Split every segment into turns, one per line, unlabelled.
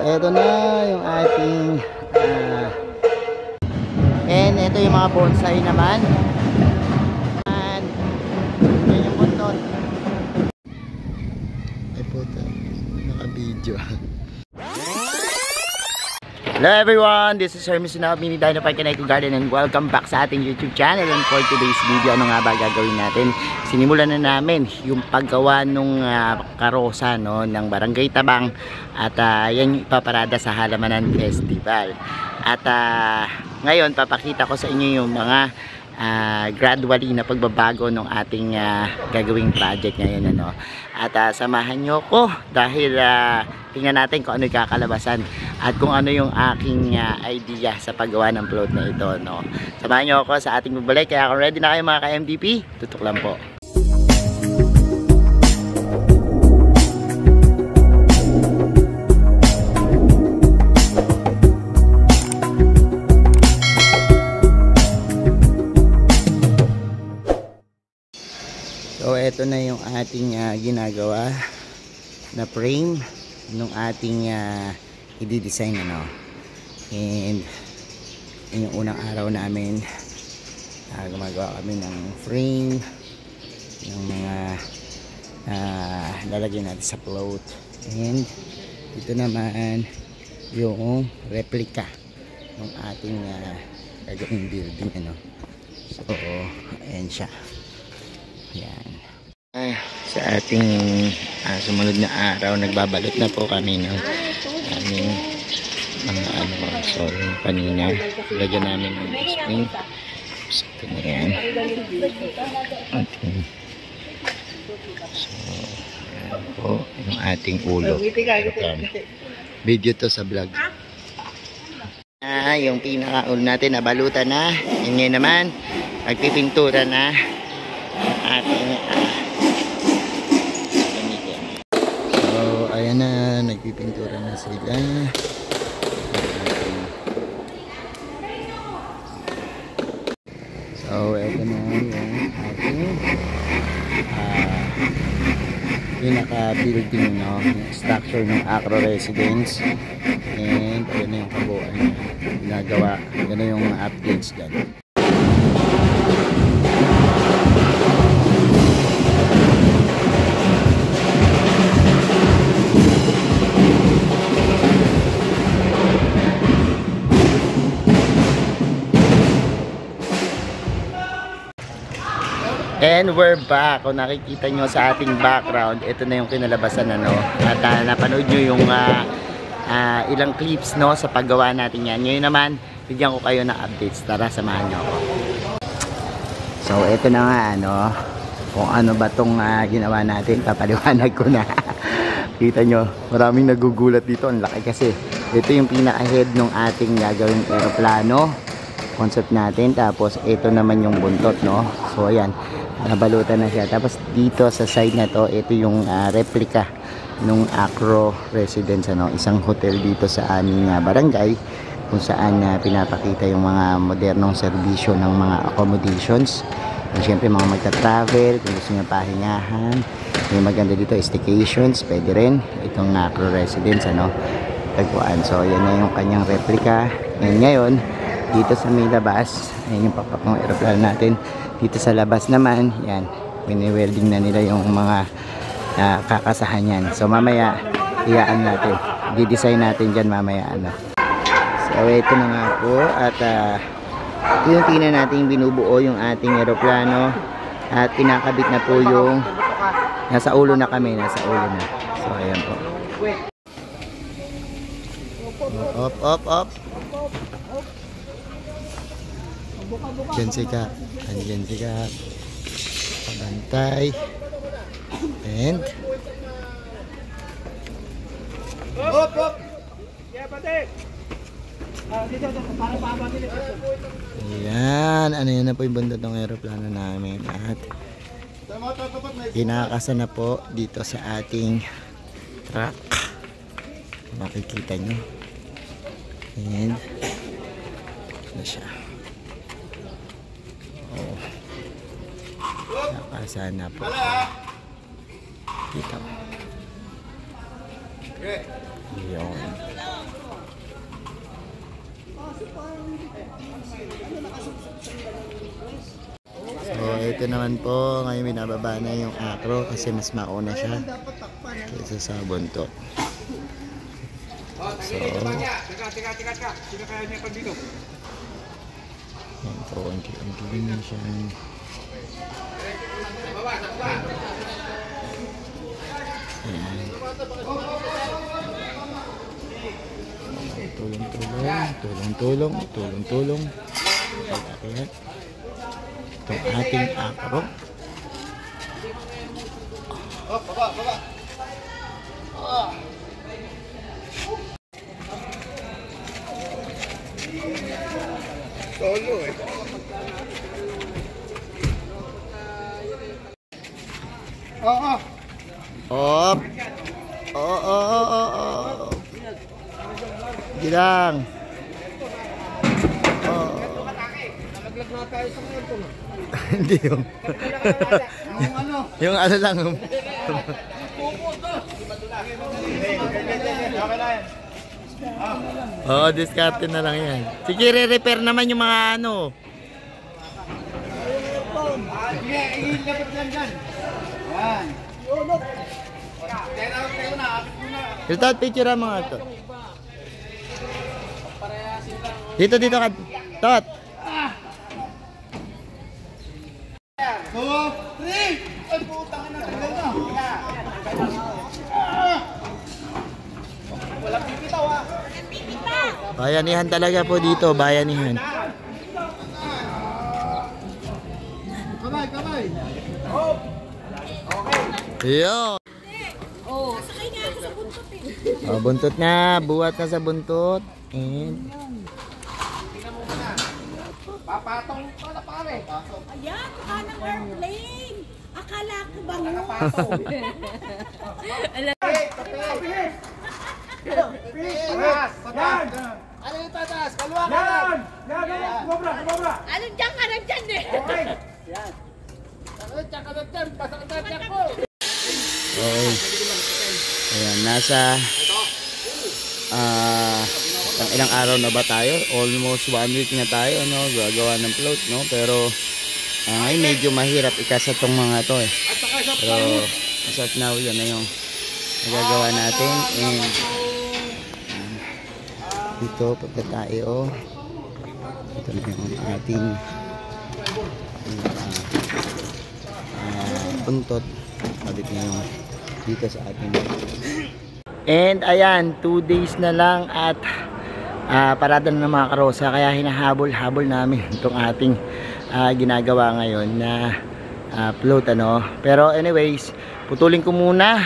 eto na yung ating and ito yung mga bonsai naman. And yan yung buntot. Ay puta, naka-video. Hello everyone, this is Hermes Sinab, Mini Dino Park and Eco Garden, and welcome back sa ating YouTube channel. And for today's video, ano nga ba gagawin natin? Sinimulan na namin yung paggawa nung karosa, no, ng Barangay Tabang. At yan yung ipaparada sa Halamanan Festival. At ngayon papakita ko sa inyo yung mga gradually na pagbabago ng ating gagawing project ngayon, ano. At samahan nyo ko dahil tingnan natin kung ano yung kakalabasan at kung ano yung aking idea sa paggawa ng float na ito, no. Samahan nyo ako sa ating babalik. Kaya kung ready na kayo mga ka-MDP, tutok lang po. So ito na yung ating ginagawa na frame nung ating i-design, ano. And yun yung unang araw namin, gumagawa kami ng frame ng mga lalagyan natin sa float. And ito naman yung replica ng ating gagawing building, ano. So ayan siya. Yan. Sa ating sumunod na araw, nagbabalot na po kami ng aming mga so yung kanina lagyan namin ng spring. So ito na yan. Okay. So yan po yung ating ulo. Video to sa vlog. Yung pinaka-ulo natin nabalutan na. Yan ngayon naman nagpipintura na ating so ayan na, nagpipintura na sila. So ito na yung ating pinaka-building, no, yung structure ng Acro Residence. And ayan na yung kabuuan na ginagawa. Yan na yung updates dyan. And we're back. Kung nakikita nyo sa ating background, ito na yung kinalabasan, ano. At napanood nyo yung ilang clips, no, sa paggawa natin yan. Ngayon naman, bigyan ko kayo ng updates. Tara, samahan nyo ako. So ito na nga, ano, kung ano ba tong ginawa natin. Papaliwanag ko na. Kita nyo, maraming nagugulat dito. Ang laki kasi. Ito yung pinaka-head ng ating gagawing aeroplano concept natin. Tapos ito naman yung buntot, no. So ayan, nabalutan na siya. Tapos dito sa side na to, ito yung replica nung Acro Residence, ano, isang hotel dito sa aming barangay kung saan pinapakita yung mga modernong serbisyo ng mga accommodations. And syempre mga magta-travel, kung gusto nyo pahingahan, yung maganda dito staycations, pwede rin itong Acro Residence, ano, tagpuan. So yan na yung kanyang replica. And ngayon dito sa may labas, ayan yung papak ng aeroplano natin. Dito sa labas naman, yan, pini-welding na nila yung mga kakasahan yan. So mamaya, iyaan natin. Di-design natin dyan mamaya, ano. So ito na nga po. At ito yung tingnan natin binubuo yung ating aeroplano. At pinakabit na po yung nasa ulo na kami, nasa ulo na. So ayan po. Up, up, up. Diyan si Kap. Andyan si Kap. Pabantay. And hop, hop. Ayan. Ano yun na po yung bundot ng aeroplano namin. At kinakasa na po dito sa ating truck. Makikita nyo. And ano siya. Oh. Nakasa na po. Dito. Yun. So, ito naman po, ngayon binababa na yung acro kasi mas mauna siya kaysa sa buntot. So, yan po, unti-unti na siya. Ayan. Tulong-tulong. Pag-akyat. Itong ating acro.
Baba. Solo eh. Oo.
Op. Oo. Gilang. Oh.
Nalaglag na tayo sa kanto.
Hindi yung. Yung ano lang. Oo, discarte na lang yan. Sige, re-repair naman yung mga ano.
Sige, ilapit lang dyan. Yan.
Resultat picture ang mga ito. Dito ka. Tot.
2, 3. Ay, putang na tagal na. Walang pipitaw ah.
Bayanihan talaga po dito, bayanihan.
Kamay.
Yo.
Oh, sakay nga ako sa buntot eh.
Oh, buntot na, buhat na sa buntot. And
Papatong pala pare.
Ayan, mukha ng airplane. Akala ko bang
Tatas. Ano yung tatas? Kaluwa ka lang. Kumabra.
Anong dyan ka nang dyan eh?
Okay. Yan. Tsaka na dyan. Pasakit na dyan ko.
okay. Ayan, nasa ilang araw na ba tayo? Almost 1 week na tayo, no? Gagawa ng float, no? Pero ngayon medyo mahirap ikasa tong mga to eh. Pero as of now, yan na yung nagagawa natin. And dito, pagka tayo, ito na yung ating buntot. Kabit na yung dito sa ating and ayan, 2 days na lang at parada na ng mga karosa, kaya hinahabol-habol namin itong ating ginagawa ngayon na float, ano. Pero anyways, putulin ko muna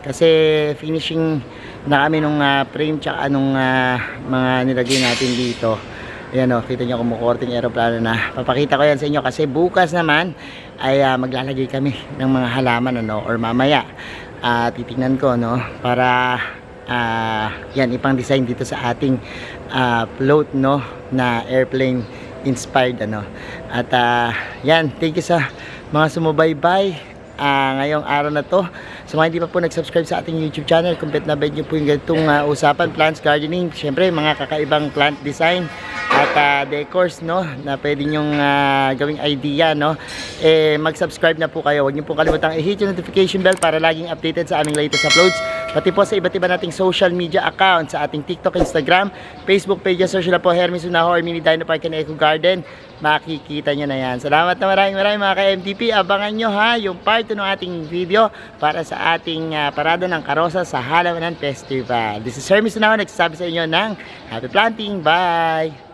kasi finishing na kami nung frame tsaka nung mga nilagay natin dito. Ayan o, kita nyo kumukorting aeroplano na. Papakita ko yan sa inyo kasi bukas naman ay maglalagay kami ng mga halaman, ano, or mamaya titignan ko, no, para yan ipang design dito sa ating float, no, na airplane inspired, ano. At yan, thank you sa mga sumubaybay ngayong araw na to. So mga hindi pa po nag-subscribe sa ating YouTube channel, complete na bed nyo po yung ganitong usapan, plants, gardening, syempre mga kakaibang plant design at decors, no, na pwede nyong gawing idea, no. Mag-subscribe na po kayo. Huwag nyo po kalimutang i-hit yung notification bell para laging updated sa aming latest uploads. Pati po sa iba't iba nating social media accounts, sa ating TikTok, Instagram, Facebook page, search na po Hermes Unaho or Mini Dino Park and Eco Garden. Makikita nyo na yan. Salamat na maraming mga ka-MTP. Abangan nyo ha yung part 2 ng ating video para sa ating parada ng karosa sa Halamanan Festival. This is Hermes Unaho, nagsasabi sa inyo ng happy planting. Bye!